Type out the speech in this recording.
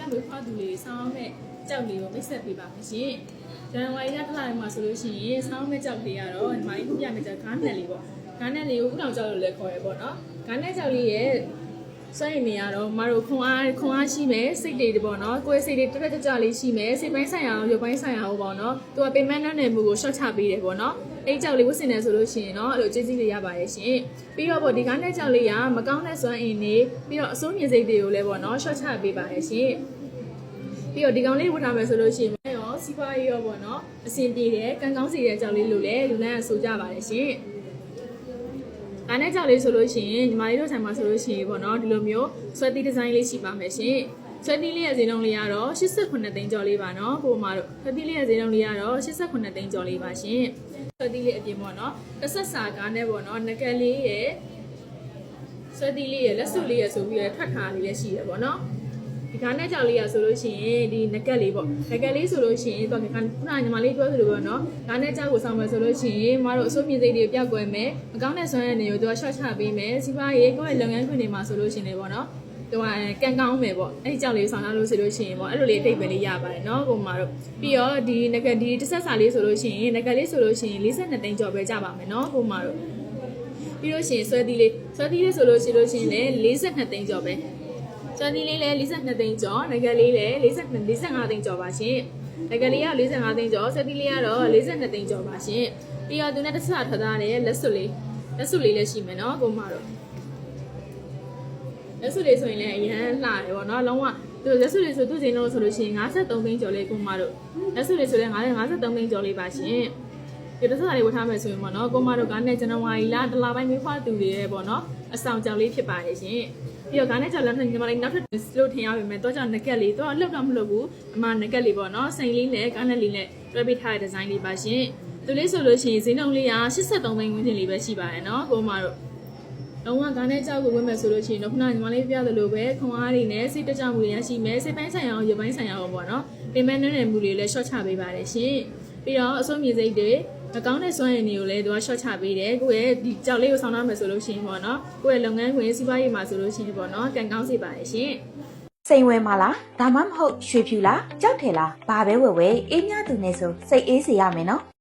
မွေးဖွားသူလေးဆောင်းမဲ့ကြောက်လေးကိုမိတ်ဆက်ပေးပါမယ်ရှင်ဇန်နဝါရီလတစ်လမှာဆိုလို့ရှိရင်ဆောင်းမဲ့ကြောက်လေးကတော့ဒီမှာပြမယ်ကြောက်ဂါးနယ်လေးပေါ့ဂါးနယ်လေးကိုဥတောင်ကြောက်လို့လည်းခေါ်ရပေါ့နော်ဂါးနယ်ကြောက်လေးရဲ့စွန့်နေရတော့မတို့ခွန်အားရှိမယ်စိတ်တွေပေါ့နော်ကိုယ်စိတ်တွေတက်တက်ကြွလေးရှိမယ်စိတ်ပိုင်းဆိုင်ရာရုပ်ပိုင်းဆိုင်ရာဟောပေါ့နော်သူကပင်မနှံ့နယ်မှုကိုရှော့ချပေးတယ်ပေါ့နော်အဲ့ကြောက်လေးဝတ်ဆင်နေဆိုလို့ရှိရင်တော့အဲ့လိုကျေးဇူးတွေရပါရဲ့ရှင်ပြီးတော့ပေါ့ဒီကားနဲ့ကြောက်လေးကမကောင်းတဲ့စွမ်းအင်တွေပြီးတော့အစိုးမြင်စိတ်တွေကိုလည်းပေါ့နော်ရှော့ချပေးပါရဲ့ရှင်ပြီးတော့ဒီကောင်လေးဝတ်ထားမယ်ဆိုလို့ရှိရင်ရောစီးပွားရေးရောပေါ့နော်အဆင်ပြေတယ်ကံကောင်းစီတဲ့ကြောက်လေးလို့လည်းလူလန်းဆိုကြပါရဲ့ရှင်အားနဲ့ကြောက်လေးဆိုလို့ရှိရင်ညီမလေးတို့ဆိုင်မှာဆိုလို့ရှိရင်ပေါ့နော်ဒီလိုမျိုးဆွဲတီဒီဇိုင်းလေးရှိပါမယ်ရှင်ဆွဲတီလေးရဲ့ဈေးနှုန်းလေးကတော့89သိန်းကျော်လေးပါနော်ကိုမတို့ဆွဲတီလေးရဲ့ဈေးနှုန်းလေးကတော့89သိန်းကျော်လေးပါရှင်ဆွဲတီလေးအပြင်ပေါ့နော်တစ်ဆက်စာကားနဲ့ပေါ့နော်ငကက်လေးရဲ့ဆွဲတီလေးရဲ့လက်စုလေးရဲ့ဆိုပြီးရထွက်ထားလေးလည်းရှိရပေါ့နော်ဒီကားနဲ့ကြောက်လေးရဆိုလို့ရှိရင်ဒီငကက်လေးပေါ့ငကက်လေးဆိုလို့ရှိရင်တော့ခုနညီမလေးပြောသလိုပေါ့နော်ကားနဲ့ကြောက်ကိုဆောင်မယ်ဆိုလို့ရှိရင်မတို့အစိုးမြင်စိတ်တွေပြောက်ကွယ်မယ်မကောင်းတဲ့ဆွမ်းရည်တွေကိုသူကရှော့ချပေးမယ်စီးပွားရေးကိုယ့်ရဲ့လုပ်ငန်းခွင်တွေမှာဆိုလို့ရှိရင်လည်းပေါ့နော်သူကကန်ကောင်းမယ်ပေါ့အဲ့ဒီကြောက်လေးဆောင်လာလို့ဆိုလို့ရှိရင်ပေါ့အဲ့လိုလေးအထိပ်ပဲလေးရပါတယ်နော်ကိုမတို့ပြီးတော့ဒီငကက်ဒီတစ်ဆက်စာလေးဆိုလို့ရှိရင်ငကက်လေးဆိုလို့ရှိရင်42သိန်းကျော်ပဲကြပါမယ်နော်ကိုမတို့ပြီးလို့ရှိရင်ဆွဲသီးလေးဆိုလို့ရှိရင်လည်း42သိန်းကျော်ပဲဆွဲသီးလေးလည်း42သိန်းကျော်ငကက်လေးလည်း45သိန်းကျော်ပါရှင်ငကက်လေးက45သိန်းကျော်ဆွဲသီးလေးကတော့42သိန်းကျော်ပါရှင်ပြီးတော့သူနဲ့တစ်ဆက်ထထားတဲ့လက်စွပ်လေးလည်းရှိမယ်နော်ကိုမတို့လက်စွပ်လေးဆိုရင်လည်းအရန်လှတယ်ပေါ့နော်လုံးဝသူလက်စွပ်လေးဆိုသူ့စင်းလုံးဆိုလို့ရှိရင်53သိန်းကျော်လေးကိုမတို့လက်စွပ်လေးဆိုလည်း53သိန်းကျော်လေးပါရှင်ဒီတစ်ဆက်လေးဝတ်ထားမယ်ဆိုရင်ပေါ့နော်ကိုမတို့ကနဲ့ဇန်နဝါရီလတစ်လပိုင်းမျိုးဖွားသူတွေရဲ့ပေါ့နော်အဆောင်ကြောင်လေးဖြစ်ပါရဲ့ရှင်ပြီးတော့ကနဲ့ကြောင်လက်ညီမလေးနောက်ထပ်လို့ထင်ရပါမယ်တော့ကြောင်ငကက်လေးတော့လှုပ်တော့မလှုပ်ဘူးအမငကက်လေးပေါ့နော်စိန်လေးနဲ့ကနဲ့လေးနဲ့တွဲပေးထားတဲ့ဒီဇိုင်းလေးပါရှင်သူလေးဆိုလို့ရှိရင်ဈေးနှုန်းလေးက83သိန်းဝန်းကျင်လေးပဲရှိပါတယ်နော်ကိုမတို့လုံးဝကားနဲ့ကြောက်ကိုဝင်မယ်ဆိုလို့ရှိရင်တော့ခုနညီမလေးပြသလိုပဲခွန်အားတွေနဲ့စိတ်တကြမှုတွေရရှိမယ်စိတ်ပိုင်းဆိုင်ရာရောရုပ်ပိုင်းဆိုင်ရာရောပေါ့နော်ပင်မနှဲ့နယ်မှုတွေလည်းရှော့ချပေးပါတယ်ရှင်ပြီးတော့အစိုးမြင်စိတ်တွေမကောင်းတဲ့စွမ်းရည်တွေကိုလည်းသူကရှော့ချပေးတယ်ကိုယ့်ရဲ့ဒီကြောက်လေးကိုဆောင်ထားမယ်ဆိုလို့ရှိရင်ပေါ့နော်ကိုယ့်ရဲ့လုပ်ငန်းခွင်စီးပွားရေးမှာဆိုလို့ရှိရင်ပေါ့နော်ကံကောင်းစေပါတယ်ရှင်စိန်ဝဲမလားဒါမှမဟုတ်ရွှေဖြူလားကြောက်တယ်လားဘာပဲဝယ်ဝယ်အေးမြသူနဲ့ဆိုစိတ်အေးစေရမယ်နော်